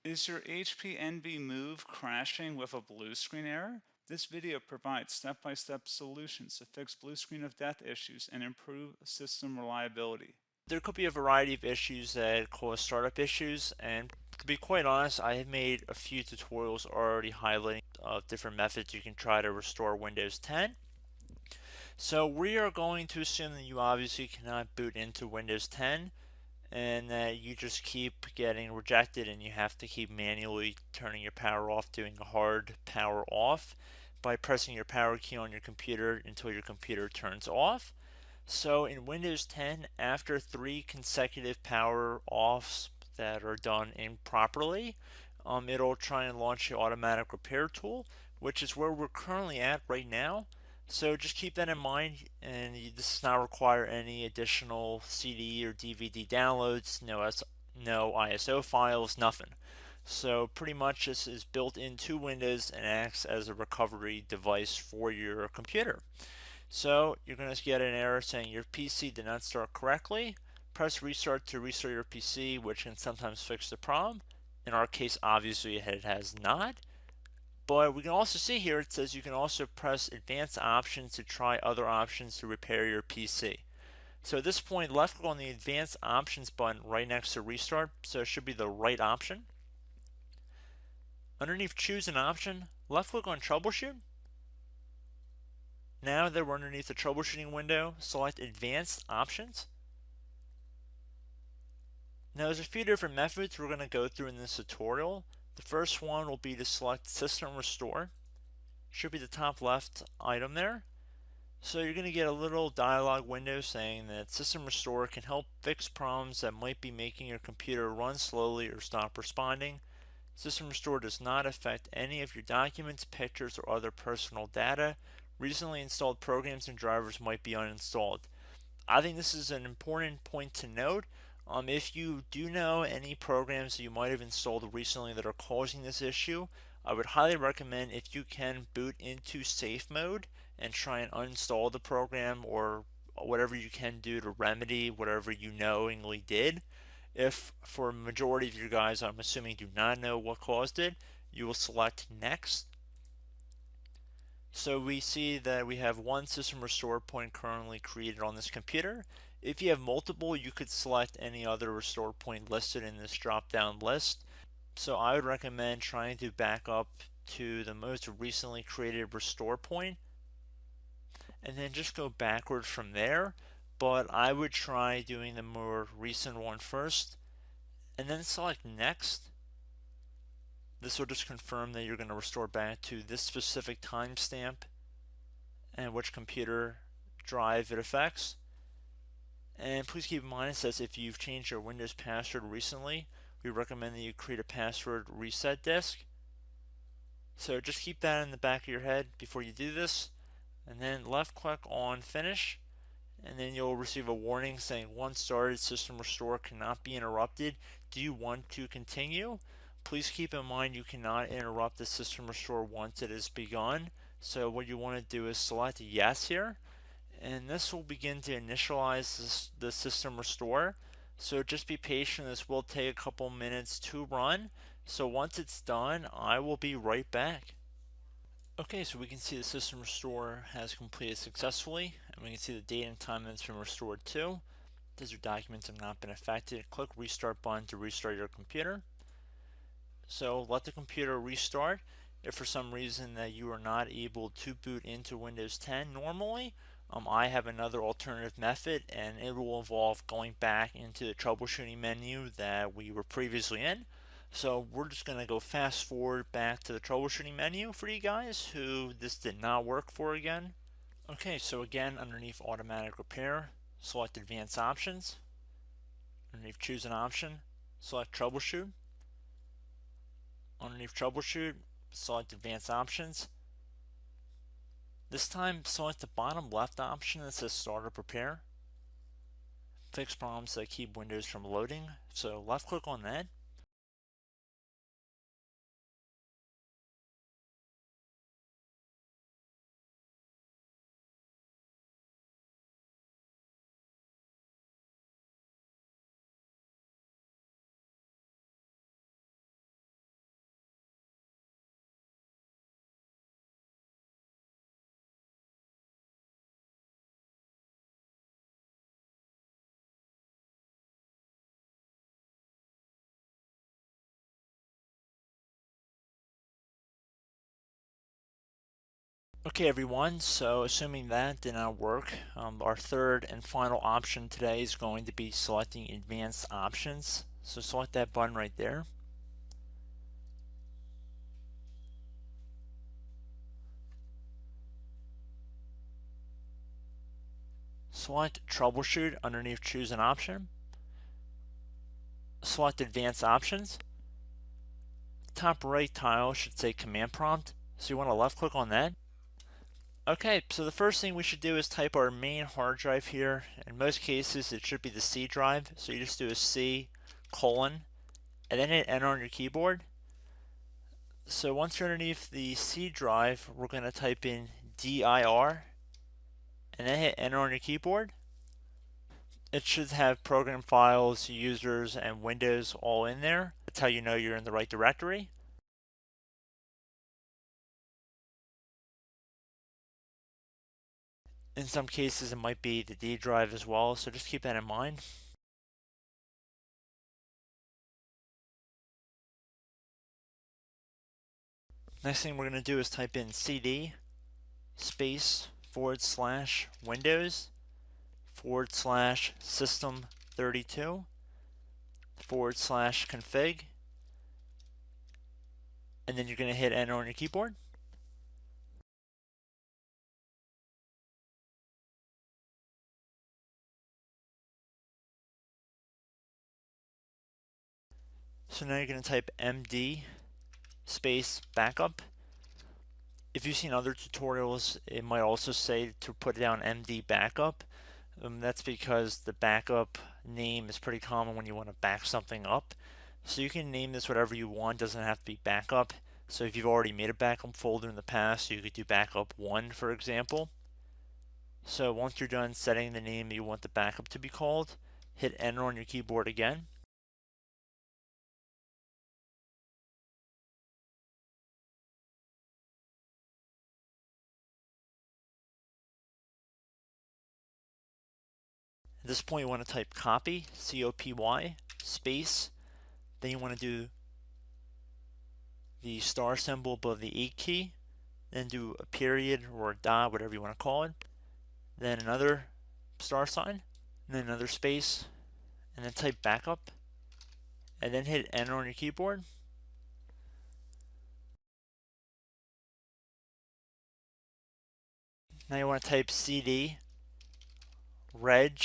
Is your HP Envy Move crashing with a blue screen error? This video provides step-by-step solutions to fix blue screen of death issues and improve system reliability. There could be a variety of issues that cause startup issues, and to be quite honest, I have made a few tutorials already highlighting different methods you can try to restore Windows 10. So we are going to assume that you obviously cannot boot into Windows 10 and that you just keep getting rejected and you have to keep manually turning your power off, doing a hard power off by pressing your power key on your computer until your computer turns off. So in Windows 10, after 3 consecutive power offs that are done improperly, it'll try and launch the automatic repair tool, which is where we're currently at right now. So just keep that in mind, and this does not require any additional CD or DVD downloads, no ISO files, nothing. So pretty much this is built into Windows and acts as a recovery device for your computer. So you're going to get an error saying your PC did not start correctly. Press restart to restart your PC, which can sometimes fix the problem. In our case, obviously it has not. But we can also see here it says you can also press advanced options to try other options to repair your PC. So at this point, left click on the advanced options button right next to restart, so it should be the right option. Underneath choose an option, left click on troubleshoot. Now that we're underneath the troubleshooting window, select advanced options. Now there's a few different methods we're going to go through in this tutorial. The first one will be to select System Restore. Should be the top left item there. So you're going to get a little dialog window saying that System Restore can help fix problems that might be making your computer run slowly or stop responding. System Restore does not affect any of your documents, pictures, or other personal data. Recently installed programs and drivers might be uninstalled. I think this is an important point to note. If you do know any programs that you might have installed recently that are causing this issue, I would highly recommend if you can boot into safe mode and try and uninstall the program or whatever you can do to remedy whatever you knowingly did. If for a majority of you guys, I'm assuming do not know what caused it, you will select next. So we see that we have one system restore point currently created on this computer. If you have multiple, you could select any other restore point listed in this drop down list. So I would recommend trying to back up to the most recently created restore point and then just go backwards from there. But I would try doing the more recent one first and then select next. This will just confirm that you're going to restore back to this specific timestamp and which computer drive it affects. And please keep in mind it says if you've changed your Windows password recently, we recommend that you create a password reset disk. So just keep that in the back of your head before you do this, and then left click on finish, and then you'll receive a warning saying once started, system restore cannot be interrupted. Do you want to continue? Please keep in mind you cannot interrupt the system restore once it has begun. So what you want to do is select yes here, and this will begin to initialize the system restore. So just be patient, this will take a couple minutes to run. So once it's done, I will be right back. Okay, so we can see the system restore has completed successfully, and we can see the date and time that it's been restored to. These your documents have not been affected. Click restart button to restart your computer. So let the computer restart. If for some reason that you are not able to boot into Windows 10 normally, I have another alternative method, and it will involve going back into the troubleshooting menu that we were previously in. So we're just going to go fast forward back to the troubleshooting menu for you guys who this did not work for again. Okay, so again, underneath automatic repair, select advanced options. Underneath choose an option, select troubleshoot. Underneath troubleshoot, select advanced options. This time select the bottom left option that says startup repair. Fix problems that keep Windows from loading. So left click on that. Okay everyone, so assuming that did not work, our third and final option today is going to be selecting advanced options. So select that button right there. Select troubleshoot underneath choose an option. Select advanced options. Top right tile should say command prompt, so you want to left click on that. Okay, so the first thing we should do is type our main hard drive here. In most cases it should be the C drive, so you just do a C colon and then hit enter on your keyboard. So once you're underneath the C drive, we're going to type in dir and then hit enter on your keyboard. It should have program files, users, and Windows all in there. That's how you know you're in the right directory. In some cases it might be the D drive as well, so just keep that in mind. Next thing we're going to do is type in cd space / Windows / system 32 / config, and then you're going to hit enter on your keyboard. So now you're going to type md space backup. If you've seen other tutorials, it might also say to put down md backup. That's because the backup name is pretty common when you want to back something up. So you can name this whatever you want, doesn't have to be backup. So if you've already made a backup folder in the past, you could do backup 1 for example. So once you're done setting the name you want the backup to be called, hit enter on your keyboard again. At this point you want to type copy, C-O-P-Y, space, then you want to do the star symbol above the 8 key, then do a period or a dot, whatever you want to call it, then another star sign, and then another space, and then type backup, and then hit enter on your keyboard. Now you want to type cd reg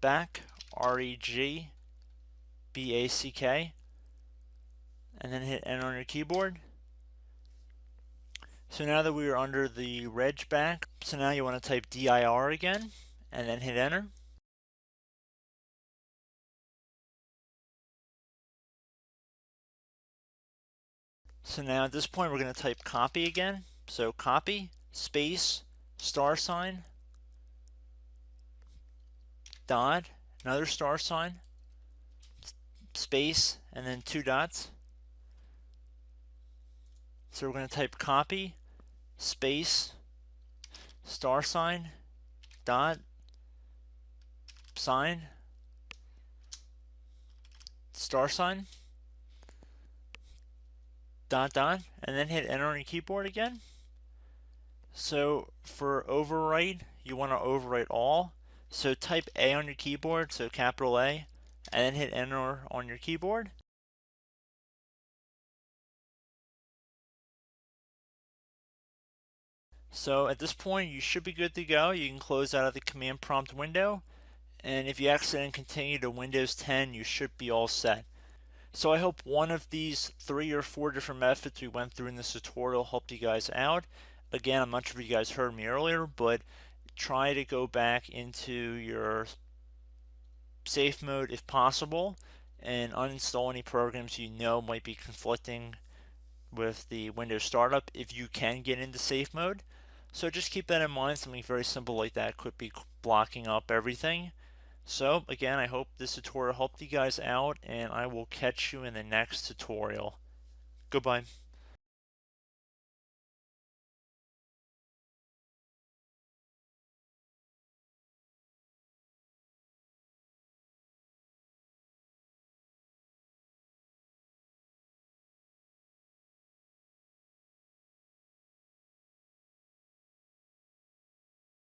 back, REG BACK, and then hit enter on your keyboard. So now that we are under the reg back, so now you want to type dir again, and then hit enter. So now at this point we're going to type copy again. So copy, space, star sign, dot, another star sign, space, and then 2 dots. So we're going to type copy, space, star sign, dot, sign, star sign, dot, dot, and then hit enter on your keyboard again. So for overwrite, you want to overwrite all. So type A on your keyboard, so capital A, and then hit enter on your keyboard. So at this point you should be good to go. You can close out of the command prompt window, and if you accidentally continue to Windows 10 you should be all set. So I hope one of these 3 or 4 different methods we went through in this tutorial helped you guys out. Again, I'm not sure if you guys heard me earlier, but try to go back into your safe mode if possible and uninstall any programs you know might be conflicting with the Windows startup if you can get into safe mode. So just keep that in mind. Something very simple like that could be blocking up everything. So again, I hope this tutorial helped you guys out, and I will catch you in the next tutorial. Goodbye.